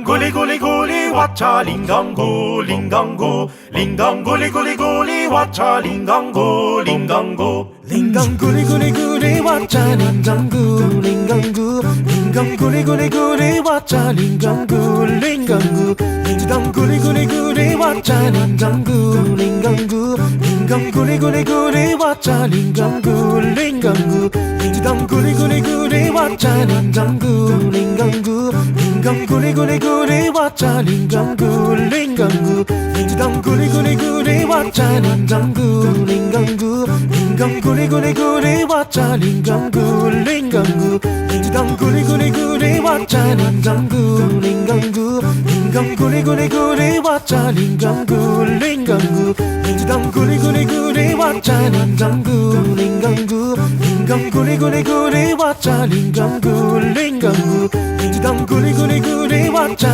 Guli guli guli wacha lingango lingango lingang guli guli guli wacha lingango lingango 링강 구리구리구리 왔자 링강구 링강구 링강 구리구리구리 왔자 링강구 링강구 링강 구리구리구리 왔자 링강구 링강구 링강 구리구리구리 왔자 링강구 링강구 링강 구리구리구리 왔자 링강구 링강구 링강 구리구리구리 왔자 링강구 링강구 링강 구리구리구리 왔자 링강구 링강구 링강 구리구리구리 왔자 링강구 링강구 링강 구리구리구리 왔자 링강구 링강구 링강 구리구리구리 왔자 링강구 링강구 링강 구리구리구리 왔자 링강구 링강구 링강 구리구리구리 왔자 링강구 링강구 링강 구리구리구리 왔자